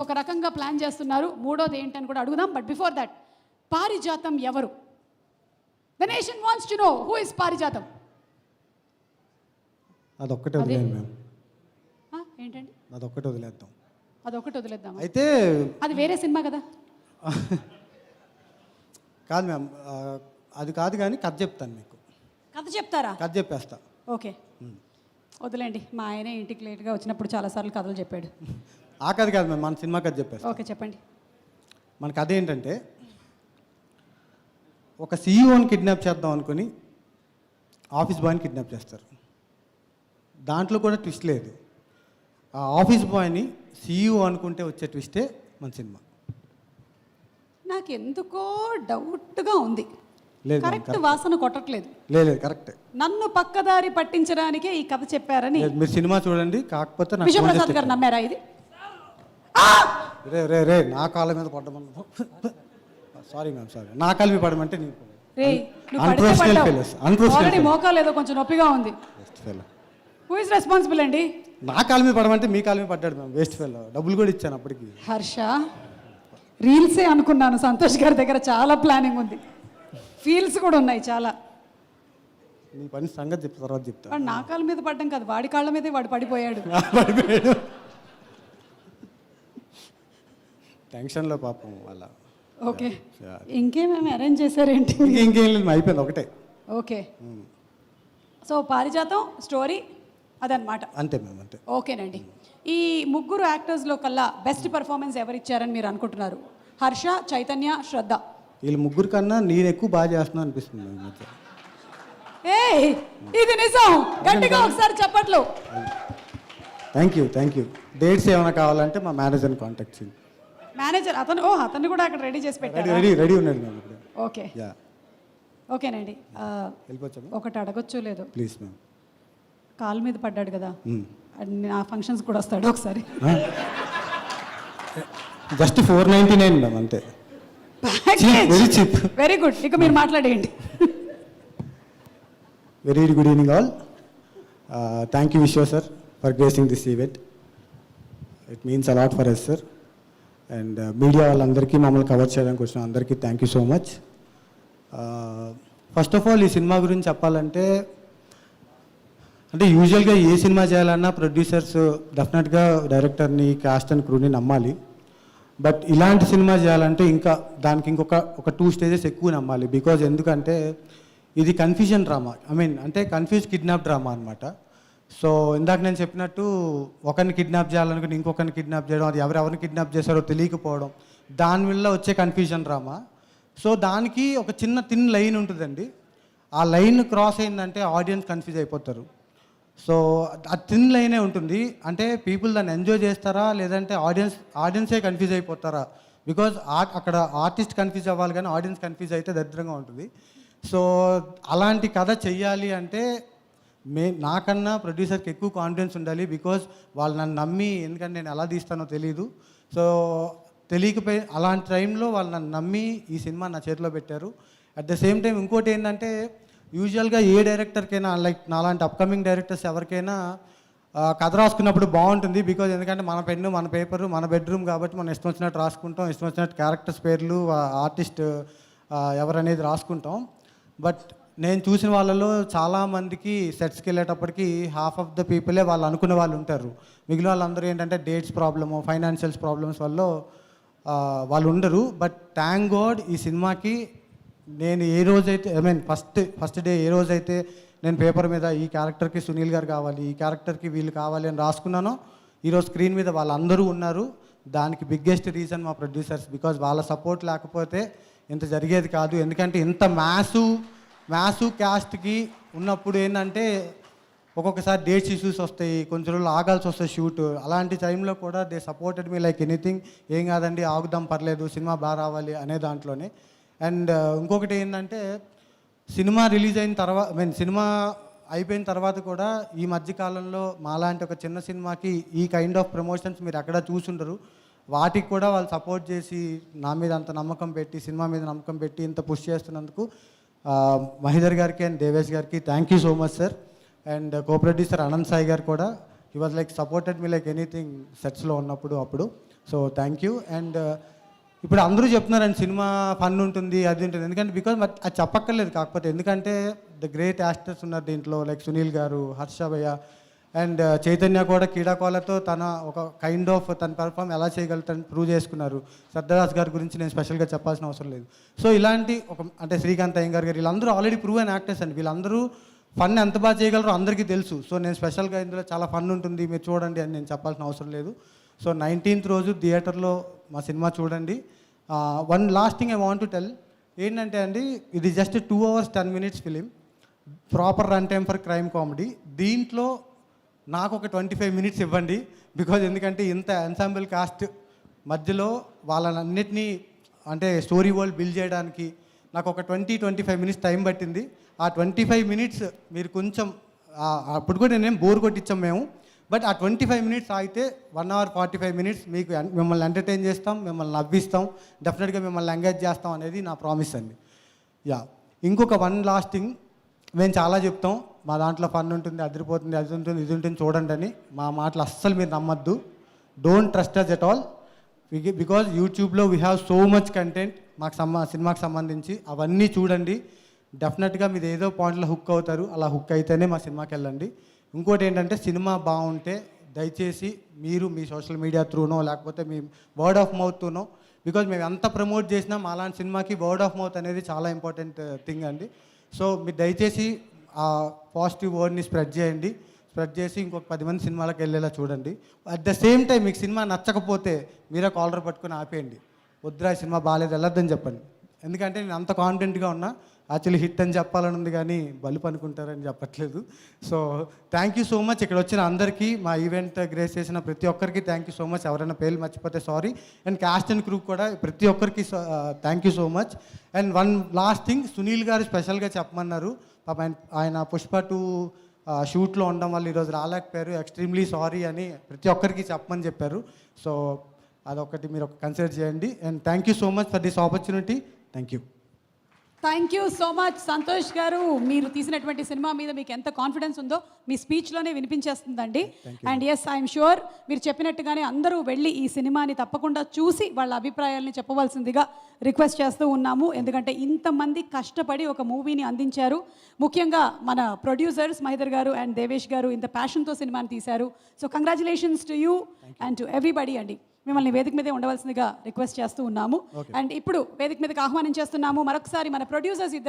ఒక రకంగా ప్లాన్ చేస్తున్నారు. మూడోది ఏంటని కూడా అడుగుదాం. బట్ బిఫోర్ దట్, పారిజాతం ఎవరు? The nation wants to know who is పారిజాతం. అదొక్కటే వదిలేండి మేము. ఏంటండి? అదొక్కటే వదిలేద్దాం. అదొక్కటి వదిలేద్దాం. అయితే అది వేరే సినిమా కదా. కాదు మ్యామ్, అది కాదు కానీ కథ చెప్తాను మీకు. కథ చెప్తారా? కథ చెప్పేస్తా. ఓకే, వదిలేండి. మా ఆయనే ఇంటికి లేట్గా వచ్చినప్పుడు చాలాసార్లు కథలు చెప్పాడు. ఆ కథ కాదు మ్యామ్, మన సినిమా కథ చెప్పేస్తా. ఓకే, చెప్పండి. మన కథ ఏంటంటే, ఒక సీఈఓని కిడ్నాప్ చేద్దాం అనుకుని ఆఫీస్ బాయ్ని కిడ్నాప్ చేస్తారు. దాంట్లో కూడా ట్విస్ట్ లేదు. ఆ ఆఫీస్ బాయ్ని సీఈఓ అనుకుంటే వచ్చే ట్విస్టే మన సినిమా. నాకు ఎందుకో డౌట్గా ఉంది. లేదు, కరెక్ట్ వాసన కొట్టట్లేదు. లేదు కరెక్ట్. నన్ను పక్కదారి పట్టించడానికే ఈ కథ చెప్పారని. మీరు సినిమా చూడండి. కాకపోతే విశ్వప్రసాద్ గారు నమ్మారా ఇది? రే రే రే నా కాళ్ళ మీద పడ్డమన్నా. Sorry ma'am, sorry. నా కాళ్ళ మీద పడమంటే మోకాలు ఏదో కొంచెం నొప్పిగా ఉంది. హూ ఇస్ రెస్పాన్సిబుల్ అండి? నా కాళ్ళ మీద పడమంటే మీ కాళ్ళ మీద పడ్డాడు మ్యామ్. Waste fellow. డబ్బులు కూడా ఇచ్చాను అప్పటికి. హర్ష, రీల్సే అనుకున్నాను. సంతోష్ గారి దగ్గర చాలా ప్లానింగ్ ఉంది, ఫీల్స్ కూడా ఉన్నాయి చాలా. నీ పని సంగతి చెప్తా, తర్వాత చెప్తా. వాడు నా కాళ్ళ మీద పడ్డం కాదు, వాడి కాళ్ళ మీదే వాడు పడిపోయాడు. టెన్షన్లో పాపం వాళ్ళ. ఓకే, ఇంకేమేమి అరేంజ్ చేశారేంటి? ఇంకేం లేదు, అయిపోయింది ఒకటే. ఓకే, సో పారిజాతం స్టోరీ అదనమాట. అంతే మ్యామ్, అంతే. ఓకేనండి. ఈ ముగ్గురు యాక్టర్స్లో కల్లా బెస్ట్ పర్ఫార్మెన్స్ ఎవరు ఇచ్చారని మీరు అనుకుంటున్నారు? హర్ష, చైతన్య, శ్రద్ధ. వీళ్ళు ముగ్గురు కన్నా నేను ఎక్కువ బాగా చేస్తున్నాను అనిపిస్తుంది ఈ మధ్య. ఇది నిజం. గట్టిగా ఒకసారి చెప్పట్లు. Thank you. డేట్స్ ఏమైనా కావాలంటే మా మేనేజర్ని కాంటాక్ట్ చేయండి. మేనేజర్ అతన్ని కూడా అక్కడ రెడీ చేసి పెట్టారు. రెడీ ఉన్నాడు మ్యామ్ ఇప్పుడు. ఓకే, ఓకేనండి. ఒకటి అడగొచ్చు లేదు? Please ma'am. కాలు మీద పడ్డాడు కదా, నా ఫంక్షన్స్ కూడా వస్తాడు ఒకసారి. జస్ట్ 499 మ్యామ్, అంతే. Very cheap. Very good. ఇక మీరు మాట్లాడేయండి. Very good evening all. Thank you Vishwa sir for gracing this event. It means a lot for us sir. And media వాళ్ళందరికీ మమ్మల్ని కవర్ చేయడానికి వచ్చిన అందరికీ thank you so much. First of all ఈ cinema గురించి చెప్పాలంటే, అంటే యూజువల్గా ఏ సినిమా చేయాలన్నా ప్రొడ్యూసర్స్ డెఫినెట్గా డైరెక్టర్ని, కాస్ట్ అండ్ క్రూని నమ్మాలి. బట్ ఇలాంటి సినిమా చేయాలంటే ఇంకా దానికి ఇంకొక 2 స్టేజెస్ ఎక్కువ నమ్మాలి. బికాజ్ ఎందుకంటే ఇది కన్ఫ్యూజన్ డ్రామా. అంటే కన్ఫ్యూజ్ కిడ్నాప్ డ్రామా అనమాట. సో ఇందాక నేను చెప్పినట్టు ఒకరిని కిడ్నాప్ చేయాలనుకుని ఇంకొకరిని కిడ్నాప్ చేయడం, అది ఎవరెవరిని కిడ్నాప్ చేశారో తెలియకపోవడం, దానివల్ల వచ్చే కన్ఫ్యూజన్ డ్రామా. సో దానికి ఒక చిన్న థిన్ లైన్ ఉంటుందండి. ఆ లైన్ క్రాస్ అయిందంటే ఆడియన్స్ కన్ఫ్యూజ్ అయిపోతారు. సో ఆ థిన్ లైనే ఉంటుంది. అంటే పీపుల్ దాన్ని ఎంజాయ్ చేస్తారా లేదంటే ఆడియన్సే కన్ఫ్యూజ్ అయిపోతారా? బికాజ్ అక్కడ ఆర్టిస్ట్ కన్ఫ్యూజ్ అవ్వాలి కానీ ఆడియన్స్ కన్ఫ్యూజ్ అయితే దరిద్రంగా ఉంటుంది. సో అలాంటి కథ చెయ్యాలి అంటే నాకన్నా ప్రొడ్యూసర్కి ఎక్కువ కాన్ఫిడెన్స్ ఉండాలి. బికాజ్ వాళ్ళు నన్ను నమ్మి, ఎందుకంటే నేను ఎలా తీస్తానో తెలీదు. సో తెలియకపోయి అలాంటి టైంలో వాళ్ళు నన్ను నమ్మి ఈ సినిమా నా చేతిలో పెట్టారు. అట్ ద సేమ్ టైం ఇంకోటి ఏంటంటే, యూజువల్గా ఏ డైరెక్టర్కైనా, లైక్ నాలాంటి అప్కమింగ్ డైరెక్టర్స్ ఎవరికైనా కథ రాసుకున్నప్పుడు బాగుంటుంది. బికాజ్ ఎందుకంటే మన పెన్ను, మన పేపరు, మన బెడ్రూమ్ కాబట్టి మనం ఇష్టం వచ్చినట్టు రాసుకుంటాం, ఇష్టం వచ్చినట్టు క్యారెక్టర్స్ పేర్లు, ఆర్టిస్ట్ ఎవరనేది రాసుకుంటాం. బట్ నేను చూసిన వాళ్ళలో చాలామందికి సెట్స్కి వెళ్ళేటప్పటికి హాఫ్ ఆఫ్ ద పీపులే వాళ్ళు అనుకునే వాళ్ళు ఉంటారు. మిగిలిన వాళ్ళందరూ ఏంటంటే డేట్స్ ప్రాబ్లము, ఫైనాన్షియల్స్ ప్రాబ్లమ్స్ వల్ల వాళ్ళు ఉండరు. బట్ థ్యాంక్ గాడ్ ఈ సినిమాకి నేను ఏ రోజైతే ఫస్ట్ డే ఏ రోజైతే నేను పేపర్ మీద ఈ క్యారెక్టర్కి సునీల్ గారు కావాలి, ఈ క్యారెక్టర్కి వీళ్ళు కావాలి అని రాసుకున్నానో, ఈరోజు స్క్రీన్ మీద వాళ్ళందరూ ఉన్నారు. దానికి బిగ్గెస్ట్ రీజన్ మా ప్రొడ్యూసర్స్. బికాజ్ వాళ్ళ సపోర్ట్ లేకపోతే ఇంత జరిగేది కాదు. ఎందుకంటే ఇంత మ్యాసు క్యాస్ట్కి ఉన్నప్పుడు ఏంటంటే ఒక్కొక్కసారి డేట్స్ ఇష్యూస్ వస్తాయి, కొంచెం రోజులు ఆగాల్సి వస్తాయి షూట్. అలాంటి టైంలో కూడా they supported me like anything. ఏం కాదండి, ఆగుదాం, పర్లేదు, సినిమా బాగా రావాలి అనే దాంట్లోనే. అండ్ ఇంకొకటి ఏంటంటే, సినిమా రిలీజ్ అయిన తర్వాత, సినిమా అయిపోయిన తర్వాత కూడా ఈ మధ్యకాలంలో మాలాంటి ఒక చిన్న సినిమాకి ఈ కైండ్ ఆఫ్ ప్రమోషన్స్ మీరు ఎక్కడ చూసుండరు. వాటికి కూడా వాళ్ళు సపోర్ట్ చేసి నా మీద అంత నమ్మకం పెట్టి, సినిమా మీద నమ్మకం పెట్టి ఇంత పుష్ చేస్తున్నందుకు మహిధర్ గారికి అండ్ దేవేష్ గారికి thank you so much sir. And co producer Anant Sai గారు కూడా, he was like supported me like anything సెట్స్లో ఉన్నప్పుడు. So thank you. అండ్ ఇప్పుడు అందరూ చెప్తున్నారండి సినిమా ఫన్ ఉంటుంది అది ఉంటుంది, ఎందుకంటే బికాజ్ అది చెప్పక్కర్లేదు. కాకపోతే ఎందుకంటే ద గ్రేట్ యాక్టర్స్ ఉన్నారు దీంట్లో, లైక్ సునీల్ గారు, హర్ష భయ్య అండ్ చైతన్య కూడా కీడాకోలతో తన ఒక కైండ్ ఆఫ్ తన పెర్ఫామ్ ఎలా చేయగలుగుతారని ప్రూవ్ చేసుకున్నారు. సర్దారాజ్ గారి గురించి నేను స్పెషల్గా చెప్పాల్సిన అవసరం లేదు. సో ఇలాంటి ఒక అంటే శ్రీకాంత్ అయ్యంగార్ గారు వీళ్ళందరూ ఆల్రెడీ ప్రూవ్ అయిన యాక్టర్స్ అండి. వీళ్ళందరూ ఫన్ ఎంత బాగా చేయగలరో అందరికీ తెలుసు. సో నేను స్పెషల్గా ఇందులో చాలా ఫన్ ఉంటుంది మీరు చూడండి అని నేను చెప్పాల్సిన అవసరం లేదు. సో 19th రోజు థియేటర్లో మా సినిమా చూడండి. One last thing I want to tell ఏంటంటే అండి, ఇది just 2 hours 10 minutes film, proper run time for crime comedy. దీంట్లో నాకు ఒక 25 minutes ఇవ్వండి, బికాజ్ ఎందుకంటే ఇంత ఎన్సాంబుల్ కాస్ట్ మధ్యలో వాళ్ళన్నిటినీ అంటే స్టోరీ వరల్డ్ బిల్డ్ చేయడానికి నాకు ఒక 20-25 minutes టైం పట్టింది. ఆ 25 minutes మీరు కొంచెం అప్పుడు కూడా నేనేం బోర్ కొట్టించాం మేము, బట్ ఆ 25 minutes ఆగితే 1 hour 45 minutes మీకు మిమ్మల్ని ఎంటర్టైన్ చేస్తాం, మిమ్మల్ని నవ్విస్తాం, డెఫినెట్గా మిమ్మల్ని ఎంగేజ్ చేస్తాం అనేది నా ప్రామిస్ అండి. యా, ఇంకొక వన్ లాస్ట్ థింగ్, మేము చాలా చెప్తాం మా దాంట్లో ఫన్ ఉంటుంది, అదిరిపోతుంది, అది ఉంటుంది, ఇది ఉంటుంది చూడండి అని. మా మాటలు అస్సలు మీరు నమ్మద్దు. Don't trust us at all, because యూట్యూబ్లో we have so much content మాకు సినిమాకి సంబంధించి. అవన్నీ చూడండి, డెఫినెట్గా మీరు ఏదో పాయింట్లో హుక్ అవుతారు. అలా హుక్ అయితేనే మా సినిమాకి వెళ్ళండి. ఇంకోటి ఏంటంటే సినిమా బాగుంటే దయచేసి మీరు మీ సోషల్ మీడియా త్రూనో లేకపోతే మీ వర్డ్ ఆఫ్ మౌత్ త్రూనో, బికాజ్ మేము ఎంత ప్రమోట్ చేసినా అలాంటి సినిమాకి వర్డ్ ఆఫ్ మౌత్ అనేది చాలా ఇంపార్టెంట్ థింగ్ అండి. సో మీరు దయచేసి ఆ పాజిటివ్ వర్డ్ని స్ప్రెడ్ చేయండి. స్ప్రెడ్ చేసి ఇంకొక 10 మంది సినిమాలకు వెళ్ళేలా చూడండి. అట్ ద సేమ్ టైం మీకు సినిమా నచ్చకపోతే మీరే కాలర్ పట్టుకొని ఆపేయండి, వద్దురా ఈ సినిమా బాగాలేదు వెళ్ళొద్దని చెప్పండి. ఎందుకంటే నేను అంత కాన్ఫిడెంట్గా ఉన్నా. యాక్చువల్లీ హిట్ అని చెప్పాలని ఉంది కానీ బలుపు అనుకుంటారని చెప్పట్లేదు. So thank you so much. ఇక్కడ వచ్చిన అందరికీ, మా ఈవెంట్ గ్రేస్ చేసిన ప్రతి ఒక్కరికి థ్యాంక్ యూ సో మచ్. ఎవరైనా పేర్లు మర్చిపోతే sorry. And cost and crew కూడా ప్రతి ఒక్కరికి thank you so much. And one last thing, Sunil గారు స్పెషల్గా చెప్పమన్నారు. పాప ఆయన పుష్ప 2 షూట్లో ఉండడం వల్ల ఈరోజు రాలేకపోయారు, ఎక్స్ట్రీమ్లీ సారీ అని ప్రతి ఒక్కరికి చెప్పమని చెప్పారు. సో అదొకటి మీరు కన్సిడర్ చేయండి. And thank you so much for this opportunity. Thank you. Thank you so much Santosh గారు. మీరు తీసినటువంటి సినిమా మీద మీకు ఎంత కాన్ఫిడెన్స్ ఉందో మీ స్పీచ్లోనే వినిపించేస్తుందండి. అండ్ ఎస్, ఐఎమ్ షూర్ మీరు చెప్పినట్టుగానే అందరూ వెళ్ళి ఈ సినిమాని తప్పకుండా చూసి వాళ్ళ అభిప్రాయాల్ని చెప్పవలసిందిగా రిక్వెస్ట్ చేస్తూ ఉన్నాము. ఎందుకంటే ఇంతమంది కష్టపడి ఒక మూవీని అందించారు. ముఖ్యంగా మన ప్రొడ్యూసర్స్ మహిదర్ గారు అండ్ దేవేష్ గారు ఇంత ప్యాషన్తో సినిమాని తీశారు. So congratulations to you and to everybody అండి. మిమ్మల్ని వేదిక మీదే ఉండవలసిందిగా రిక్వెస్ట్ చేస్తూ ఉన్నాము. అండ్ ఇప్పుడు వేదిక మీదకి ఆహ్వానం చేస్తున్నాము మరొకసారి మన ప్రొడ్యూసర్స్ ఇద్దరు